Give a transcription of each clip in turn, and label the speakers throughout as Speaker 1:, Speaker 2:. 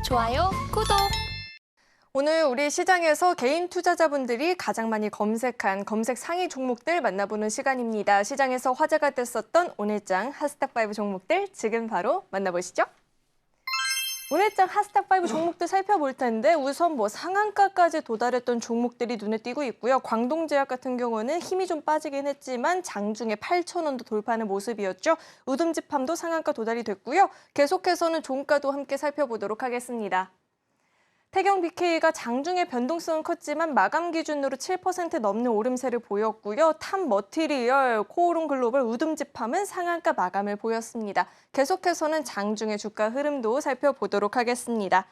Speaker 1: 좋아요, 구독!
Speaker 2: 오늘 우리 시장에서 개인 투자자분들이 가장 많이 검색한 검색 상위 종목들 만나보는 시간입니다. 시장에서 화제가 됐었던 오늘장 핫스탁5 종목들 지금 바로 만나보시죠. 오늘장 핫스탁5 종목들 살펴볼 텐데 우선 상한가까지 도달했던 종목들이 눈에 띄고 있고요. 광동제약 같은 경우는 힘이 좀 빠지긴 했지만 장중에 8,000원도 돌파하는 모습이었죠. 우듬지팜도 상한가 도달이 됐고요. 계속해서는 종가도 함께 살펴보도록 하겠습니다. 태경 BK가 장중에 변동성은 컸지만 마감 기준으로 7% 넘는 오름세를 보였고요. 탑머티리얼, 코오롱 글로벌, 우듬지팜은 상한가 마감을 보였습니다. 계속해서는 장중의 주가 흐름도 살펴보도록 하겠습니다.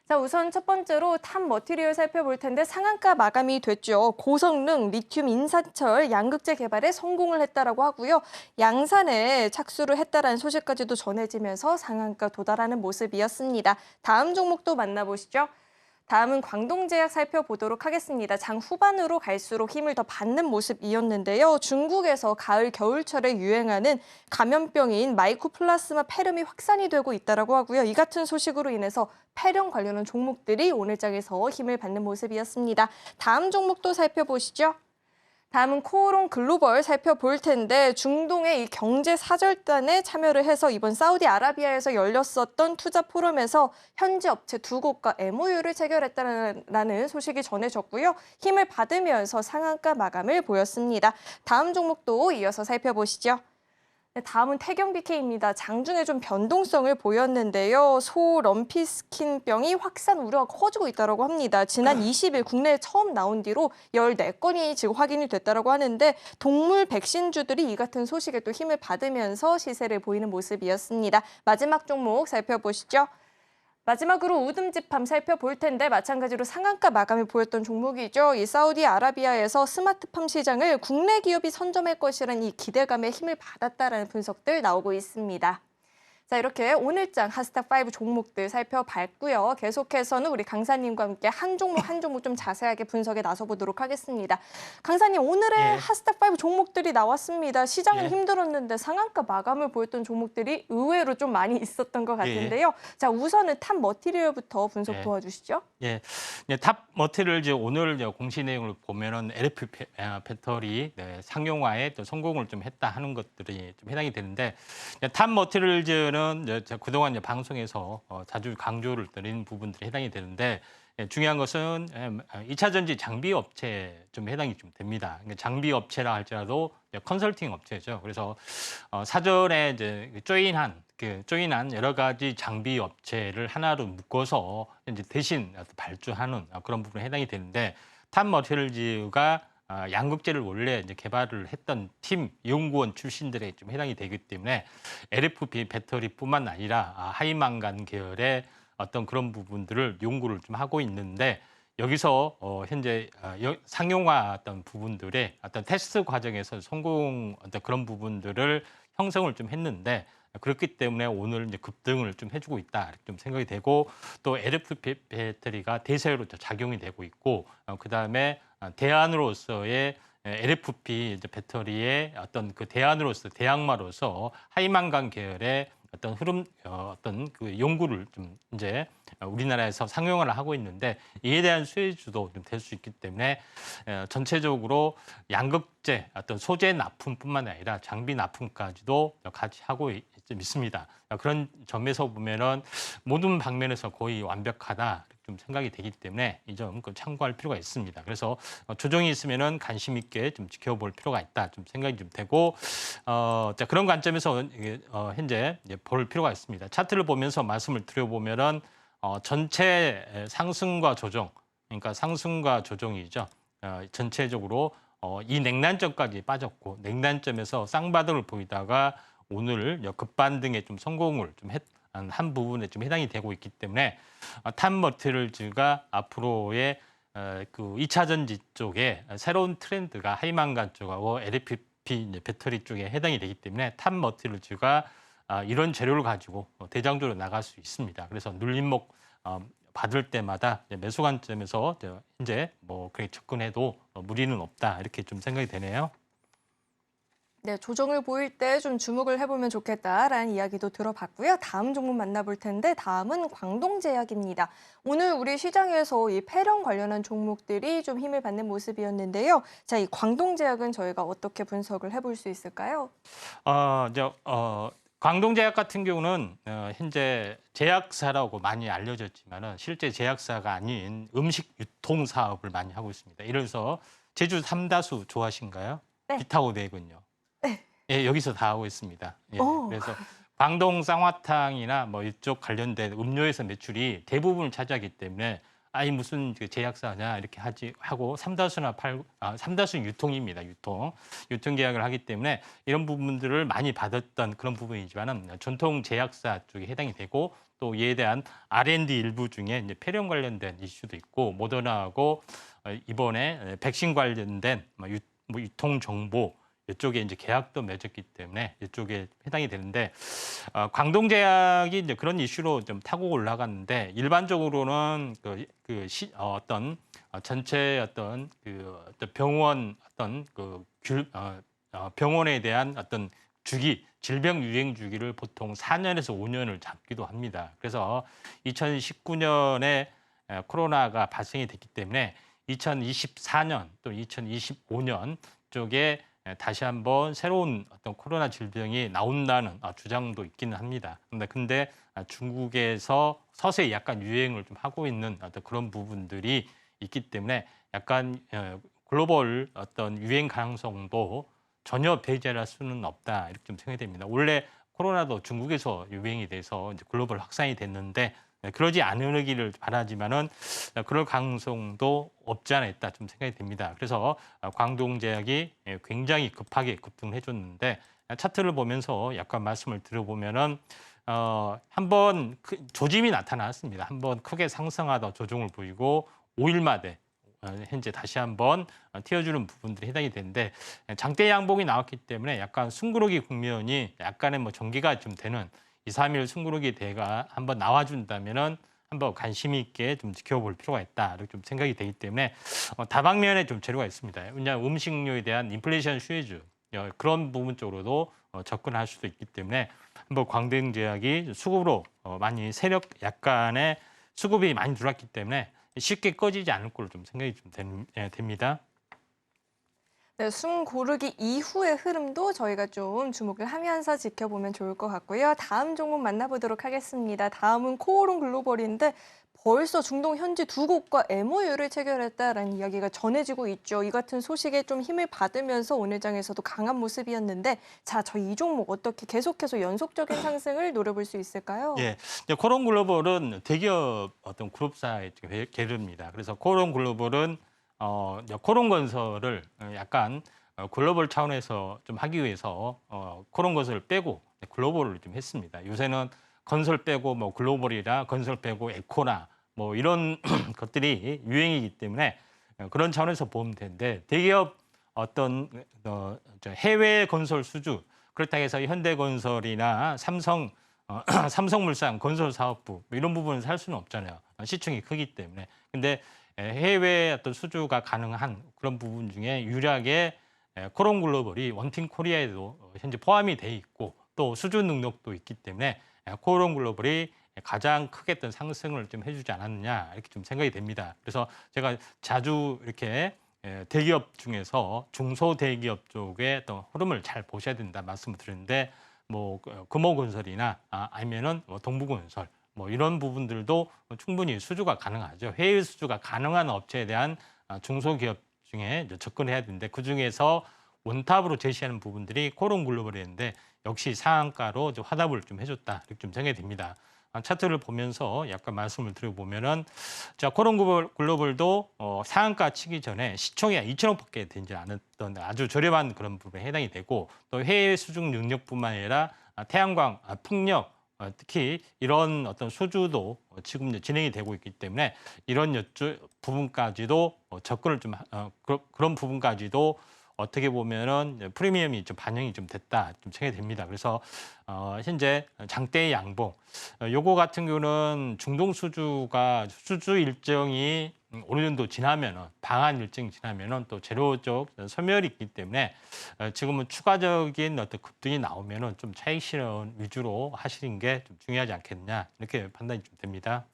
Speaker 2: 자, 우선 첫 번째로 탑머티리얼 살펴볼 텐데 상한가 마감이 됐죠. 고성능, 리튬, 인산철, 양극재 개발에 성공을 했다라고 하고요. 양산에 착수를 했다라는 소식까지도 전해지면서 상한가 도달하는 모습이었습니다. 다음 종목도 만나보시죠. 다음은 광동제약 살펴보도록 하겠습니다. 장 후반으로 갈수록 힘을 더 받는 모습이었는데요. 중국에서 가을, 겨울철에 유행하는 감염병인 마이코플라스마 폐렴이 확산이 되고 있다고 하고요. 이 같은 소식으로 인해서 폐렴 관련한 종목들이 오늘 장에서 힘을 받는 모습이었습니다. 다음 종목도 살펴보시죠. 다음은 코오롱 글로벌 살펴볼 텐데 중동의 이 경제 사절단에 참여를 해서 이번 사우디아라비아에서 열렸었던 투자 포럼에서 현지 업체 2곳과 MOU를 체결했다는 소식이 전해졌고요. 힘을 받으면서 상한가 마감을 보였습니다. 다음 종목도 이어서 살펴보시죠. 네, 다음은 태경 BK입니다. 장중에 좀 변동성을 보였는데요. 소 럼피스킨병이 확산 우려가 커지고 있다고 합니다. 지난 20일 국내에 처음 나온 뒤로 14건이 지금 확인이 됐다고 하는데 동물 백신주들이 이 같은 소식에 또 힘을 받으면서 시세를 보이는 모습이었습니다. 마지막 종목 살펴보시죠. 마지막으로 우듬지팜 살펴볼 텐데 마찬가지로 상한가 마감을 보였던 종목이죠. 이 사우디아라비아에서 스마트팜 시장을 국내 기업이 선점할 것이라는 이 기대감에 힘을 받았다라는 분석들 나오고 있습니다. 자, 이렇게 오늘장 핫스탁5 종목들 살펴봤고요. 계속해서는 우리 강사님과 함께 한 종목 좀 자세하게 분석에 나서보도록 하겠습니다. 강사님, 오늘의 핫스탁5 종목들이 나왔습니다. 시장은 힘들었는데 상한가 마감을 보였던 종목들이 의외로 좀 많이 있었던 것 같은데요. 자, 우선은 탑머티리얼부터 분석 도와주시죠.
Speaker 3: 탑머티리얼 오늘 공시 내용을 보면은 LF 배터리 상용화에 또 성공을 좀 했다 하는 것들이 좀 해당이 되는데 탑머티리얼 는 그동안 방송에서 자주 강조를 드린 부분들이 해당이 되는데 중요한 것은 2차 전지 장비 업체 좀 해당이 좀 됩니다. 장비 업체라 할지라도 컨설팅 업체죠. 그래서 사전에 이제 조인한 여러 가지 장비 업체를 하나로 묶어서 이제 대신 발주하는 그런 부분에 해당이 되는데 탑머티리얼즈가 양극재를 원래 이제 개발을 했던 팀 연구원 출신들에 좀 해당이 되기 때문에 LFP 배터리뿐만 아니라 하이망간 계열의 어떤 그런 부분들을 연구를 좀 하고 있는데 여기서 현재 상용화 어떤 부분들의 어떤 테스트 과정에서 성공 어떤 그런 부분들을 형성을 좀 했는데 그렇기 때문에 오늘 이제 급등을 좀 해주고 있다 이렇게 좀 생각이 되고 또 LFP 배터리가 대세로 작용이 되고 있고 그 다음에 대안으로서의 LFP 배터리의 어떤 그 대안으로서 대항마로서 하이망간 계열의 어떤 흐름 어떤 그 연구를 좀 이제 우리나라에서 상용화를 하고 있는데 이에 대한 수혜주도 좀 될 수 있기 때문에 전체적으로 양극재 어떤 소재 납품뿐만 아니라 장비 납품까지도 같이 하고 있습니다. 그런 점에서 보면은 모든 방면에서 거의 완벽하다. 좀 생각이 되기 때문에 이 점 참고할 필요가 있습니다. 그래서 조정이 있으면은 관심 있게 좀 지켜볼 필요가 있다. 좀 생각이 좀 되고 자, 그런 관점에서 현재 볼 필요가 있습니다. 차트를 보면서 말씀을 드려보면은 전체 상승과 조정, 그러니까 상승과 조정이죠. 전체적으로 이 냉난점까지 빠졌고 냉난점에서 쌍바닥을 보이다가 오늘 급반등에 좀 성공을 좀 한 부분에 좀 해당이 되고 있기 때문에 탑머티리얼즈가 앞으로의 그 2차 전지 쪽에 새로운 트렌드가 하이망간 쪽하고 LFP 배터리 쪽에 해당이 되기 때문에 탑머티리얼즈가 이런 재료를 가지고 대장주로 나갈 수 있습니다. 그래서 눌림목 받을 때마다 매수 관점에서 이제 그렇게 접근해도 무리는 없다 이렇게 좀 생각이 되네요.
Speaker 2: 네, 조정을 보일 때 좀 주목을 해보면 좋겠다라는 이야기도 들어봤고요. 다음 종목 만나볼 텐데 다음은 광동제약입니다. 오늘 우리 시장에서 이 폐렴 관련한 종목들이 좀 힘을 받는 모습이었는데요. 자, 이 광동제약은 저희가 어떻게 분석을 해볼 수 있을까요?
Speaker 3: 이제 광동제약 같은 경우는 현재 제약사라고 많이 알려졌지만은 실제 제약사가 아닌 음식 유통 사업을 많이 하고 있습니다. 예를 들어서 제주 삼다수 좋아하신가요?
Speaker 2: 네.
Speaker 3: 비타오백은요. 예, 여기서 다 하고 있습니다. 예,
Speaker 2: 오.
Speaker 3: 그래서 광동 쌍화탕이나 뭐 이쪽 관련된 음료에서 매출이 대부분을 차지하기 때문에 아이 무슨 그 제약사냐 이렇게 하고 삼다수 유통입니다. 유통 계약을 하기 때문에 이런 부분들을 많이 받았던 그런 부분이지만은 전통 제약사 쪽에 해당이 되고 또 이에 대한 R&D 일부 중에 이제 폐렴 관련된 이슈도 있고 모더나하고 이번에 백신 관련된 유통 정보 이쪽에 이제 계약도 맺었기 때문에 이쪽에 해당이 되는데 광동제약이 이제 그런 이슈로 좀 타고 올라갔는데 일반적으로는 어떤 전체 어떤 병원 어떤 병원에 대한 어떤 질병 유행 주기를 보통 4년에서 5년을 잡기도 합니다. 그래서 2019년에 코로나가 발생이 됐기 때문에 2024년 또 2025년 쪽에 다시 한번 새로운 어떤 코로나 질병이 나온다는 주장도 있기는 합니다. 근데 중국에서 서서히 약간 유행을 좀 하고 있는 어떤 그런 부분들이 있기 때문에 약간 글로벌 어떤 유행 가능성도 전혀 배제할 수는 없다 이렇게 좀 생각이 됩니다. 원래 코로나도 중국에서 유행이 돼서 이제 글로벌 확산이 됐는데 그러지 않으기를 바라지만은 그럴 가능성도 없지 않아 있다 좀 생각이 됩니다. 그래서 광동제약이 굉장히 급하게 급등을 해줬는데 차트를 보면서 약간 말씀을 드려보면은 한번 조짐이 나타났습니다. 한번 크게 상승하다 조정을 보이고 5일 만에 현재 다시 한번 튀어주는 부분들이 해당이 되는데 장대 양봉이 나왔기 때문에 약간 숨고르기 국면이 약간의 뭐 전개가 좀 되는 2, 3일 숨고르기 대가 한번 나와준다면은 한번 관심 있게 좀 지켜볼 필요가 있다 이렇게 좀 생각이 되기 때문에 다방면에 좀 재료가 있습니다. 왜냐하면 음식료에 대한 인플레이션 슈에즈 그런 부분 쪽으로도 접근할 수도 있기 때문에 한번 광동제약이 수급으로 많이 세력 약간의 수급이 많이 들어왔기 때문에 쉽게 꺼지지 않을 걸로 좀 생각이 좀 됩니다.
Speaker 2: 네, 숨 고르기 이후의 흐름도 저희가 좀 주목을 하면서 지켜보면 좋을 것 같고요. 다음 종목 만나보도록 하겠습니다. 다음은 코오롱 글로벌인데 벌써 중동 현지 두 곳과 MOU를 체결했다라는 이야기가 전해지고 있죠. 이 같은 소식에 좀 힘을 받으면서 오늘 장에서도 강한 모습이었는데 자, 저희 이 종목 어떻게 계속해서 연속적인 상승을 노려볼 수 있을까요?
Speaker 3: 예, 이제 코오롱 글로벌은 대기업 어떤 그룹사의 계류입니다. 그래서 코오롱 글로벌은 이제 코오롱 건설을 약간 글로벌 차원에서 좀 하기 위해서 코오롱 건설을 빼고 글로벌을 좀 했습니다. 요새는 건설 빼고 뭐 글로벌이나 건설 빼고 에코나 뭐 이런 것들이 유행이기 때문에 그런 차원에서 보면 되는데 대기업 어떤 해외 건설 수주 그렇다고 해서 현대건설이나 삼성물산 건설사업부 뭐 이런 부분을 살 수는 없잖아요. 시총이 크기 때문에. 근데 해외 어떤 수주가 가능한 그런 부분 중에 유일하게 코오롱 글로벌이 원팀 코리아에도 현재 포함이 돼 있고 또 수주 능력도 있기 때문에 코오롱 글로벌이 가장 크게 어떤 상승을 좀 해주지 않았느냐 이렇게 좀 생각이 됩니다. 그래서 제가 자주 이렇게 대기업 중에서 중소대기업 쪽의 어떤 흐름을 잘 보셔야 된다 말씀을 드렸는데 뭐 금호건설이나 아니면은 뭐 동부건설 뭐 이런 부분들도 충분히 수주가 가능하죠. 해외 수주가 가능한 업체에 대한 중소기업 중에 이제 접근해야 되는데 그 중에서 원탑으로 제시하는 부분들이 코오롱 글로벌이었는데 역시 상한가로 이제 화답을 좀 해줬다 이렇게 좀 생각이 됩니다. 차트를 보면서 약간 말씀을 드려보면은 자 코오롱 글로벌도 상한가 치기 전에 시총이 2천억밖에 되지 않았던 아주 저렴한 그런 부분에 해당이 되고 또 해외 수중 능력뿐만 아니라 태양광, 풍력 특히 이런 어떤 수주도 지금 이제 진행이 되고 있기 때문에 이런 부분까지도 접근을 좀 그런 부분까지도 어떻게 보면은 프리미엄이 좀 반영이 좀 됐다 좀 생각이 됩니다. 그래서 현재 장대의 양봉 요거 같은 경우는 중동 수주 일정이 어느 정도 지나면은 방한 일정이 지나면은 또 재료적 소멸이 있기 때문에 지금은 추가적인 어떤 급등이 나오면은 좀 차익 실현 위주로 하시는 게 좀 중요하지 않겠느냐 이렇게 판단이 좀 됩니다.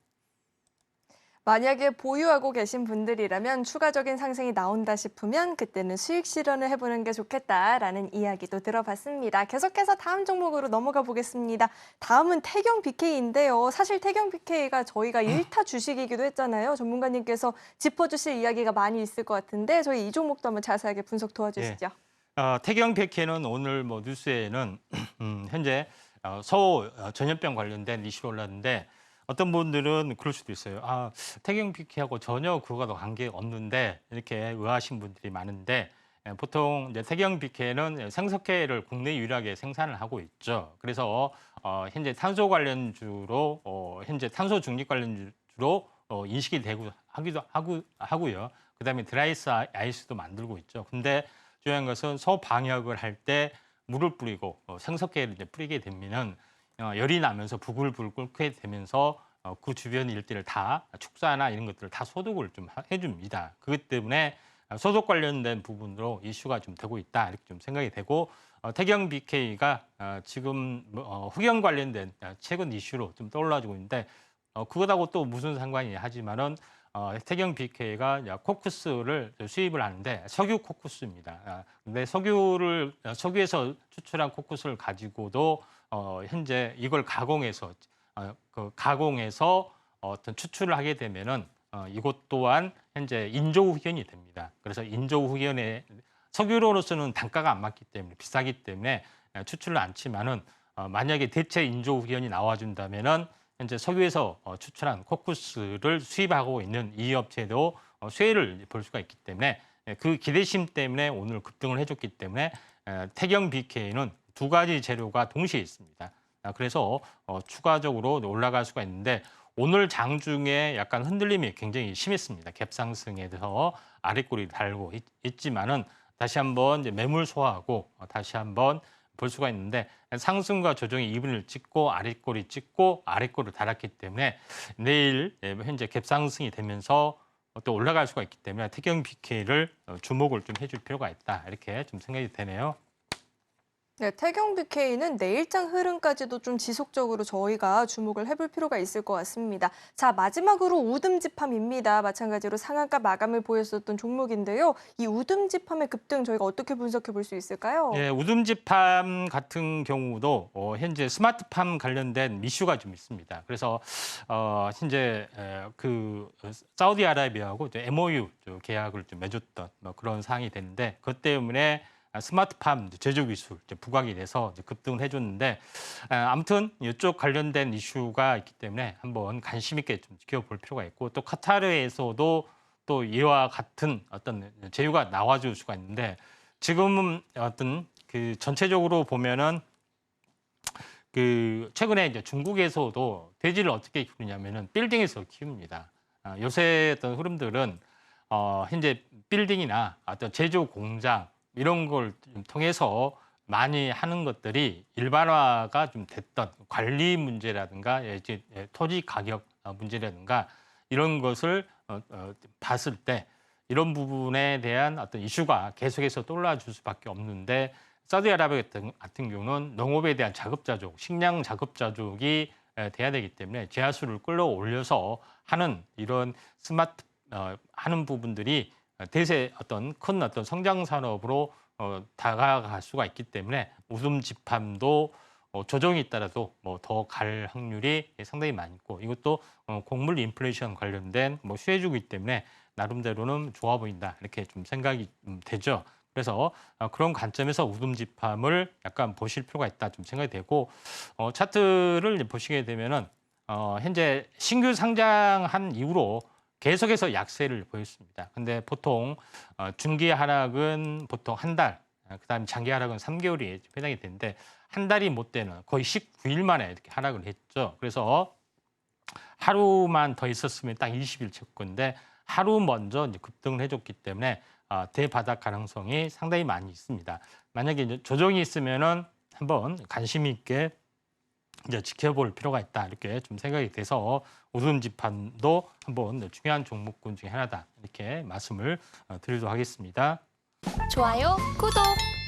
Speaker 2: 만약에 보유하고 계신 분들이라면 추가적인 상승이 나온다 싶으면 그때는 수익 실현을 해보는 게 좋겠다라는 이야기도 들어봤습니다. 계속해서 다음 종목으로 넘어가 보겠습니다. 다음은 태경 BK인데요. 사실 태경 BK가 저희가 1타 주식이기도 했잖아요. 전문가님께서 짚어주실 이야기가 많이 있을 것 같은데 저희 이 종목도 한번 자세하게 분석 도와주시죠.
Speaker 3: 태경 백혜는 오늘 뭐 뉴스에는 현재 소 전염병 관련된 이슈로 올랐는데 어떤 분들은 그럴 수도 있어요. 태경 백혜하고 전혀 그거가 관계 없는데 이렇게 의아하신 분들이 많은데 보통 이제 태경 백혜는 생석회를 국내 유일하게 생산을 하고 있죠. 그래서 현재 탄소 관련주로 현재 탄소 중립 관련주로 인식이 되고 하고요. 그다음에 드라이스 아이스도 만들고 있죠. 근데 중요한 것은 소방역을 할 때 물을 뿌리고 생석회를 이제 뿌리게 되면은 열이 나면서 부글부글 끓게 되면서 그 주변 일대를 다 축사나 이런 것들을 다 소독을 좀 해줍니다. 그것 때문에 소독 관련된 부분으로 이슈가 좀 되고 있다 이렇게 좀 생각이 되고 태경 BK가 지금 흑연 관련된 최근 이슈로 좀 떠올라지고 있는데 그것하고 또 무슨 상관이 하지만은 태경 BK가 코쿠스를 수입을 하는데 석유 코쿠스입니다. 근데 석유에서 추출한 코쿠스를 가지고도 현재 이걸 가공해서 어떤 추출을 하게 되면은 이것 또한 현재 인조 흑연이 됩니다. 그래서 인조 흑연에 석유로서는 단가가 안 맞기 때문에 비싸기 때문에 추출을 않지만은 만약에 대체 인조 흑연이 나와준다면은 현재 석유에서 추출한 코쿠스를 수입하고 있는 이 업체도 수혜를 볼 수가 있기 때문에 그 기대심 때문에 오늘 급등을 해줬기 때문에 태경 BK는 두 가지 재료가 동시에 있습니다. 그래서 추가적으로 올라갈 수가 있는데 오늘 장중에 약간 흔들림이 굉장히 심했습니다. 갭상승에 대해서 아랫골이 달고 있지만은 다시 한번 이제 매물 소화하고 다시 한번 볼 수가 있는데 상승과 조정이 이분을 찍고 아랫골이 찍고 아랫골을 달았기 때문에 내일 현재 갭상승이 되면서 또 올라갈 수가 있기 때문에 태경 BK를 주목을 좀 해줄 필요가 있다 이렇게 좀 생각이 되네요.
Speaker 2: 네, 태경 BK는 내일장 흐름까지도 좀 지속적으로 저희가 주목을 해볼 필요가 있을 것 같습니다. 자, 마지막으로 우듬지팜입니다. 마찬가지로 상한가 마감을 보였었던 종목인데요. 이 우듬지팜의 급등 저희가 어떻게 분석해 볼 수 있을까요?
Speaker 3: 예, 우듬지팜 같은 경우도 현재 스마트팜 관련된 이슈가 좀 있습니다. 그래서 현재 사우디아라비아하고 이제 MOU 계약을 좀 맺었던 뭐 그런 상황이 됐는데 그것 때문에 스마트팜 제조 기술 부각이 돼서 급등을 해줬는데 아무튼 이쪽 관련된 이슈가 있기 때문에 한번 관심 있게 좀 지켜볼 필요가 있고 또 카타르에서도 또 이와 같은 어떤 제휴가 나와줄 수가 있는데 지금은 어떤 그 전체적으로 보면은 그 최근에 이제 중국에서도 돼지를 어떻게 키우냐면은 빌딩에서 키웁니다. 요새 어떤 흐름들은 현재 빌딩이나 어떤 제조 공장 이런 걸 좀 통해서 많이 하는 것들이 일반화가 좀 됐던 관리 문제라든가 이제 토지 가격 문제라든가 이런 것을 봤을 때 이런 부분에 대한 어떤 이슈가 계속해서 떠올라줄 수밖에 없는데 사우디아라비아 같은 경우는 농업에 대한 자급자족, 식량 자급자족이 돼야 되기 때문에 제하수를 끌어올려서 하는 이런 스마트 하는 부분들이 대세 어떤 큰 어떤 성장 산업으로 다가갈 수가 있기 때문에 우듬지팜도 조정에 따라도 뭐 더 갈 확률이 상당히 많이 있고 이것도 곡물 인플레이션 관련된 뭐 수혜주기 때문에 나름대로는 좋아 보인다 이렇게 좀 생각이 되죠. 그래서 그런 관점에서 우듬지팜을 약간 보실 필요가 있다 좀 생각이 되고 차트를 보시게 되면은 현재 신규 상장한 이후로 계속해서 약세를 보였습니다. 근데 보통 중기 하락은 보통 한 달, 그다음에 장기 하락은 3개월이 해당이 되는데 한 달이 못 되는 거의 19일 만에 이렇게 하락을 했죠. 그래서 하루만 더 있었으면 딱 20일 쳤 건데 하루 먼저 이제 급등을 해줬기 때문에 대바닥 가능성이 상당히 많이 있습니다. 만약에 이제 조정이 있으면은 한번 관심 있게 이제 지켜볼 필요가 있다 이렇게 좀 생각이 돼서 우둔지판도 한번 중요한 종목군 중에 하나다 이렇게 말씀을 드리도록 하겠습니다.
Speaker 1: 좋아요, 구독!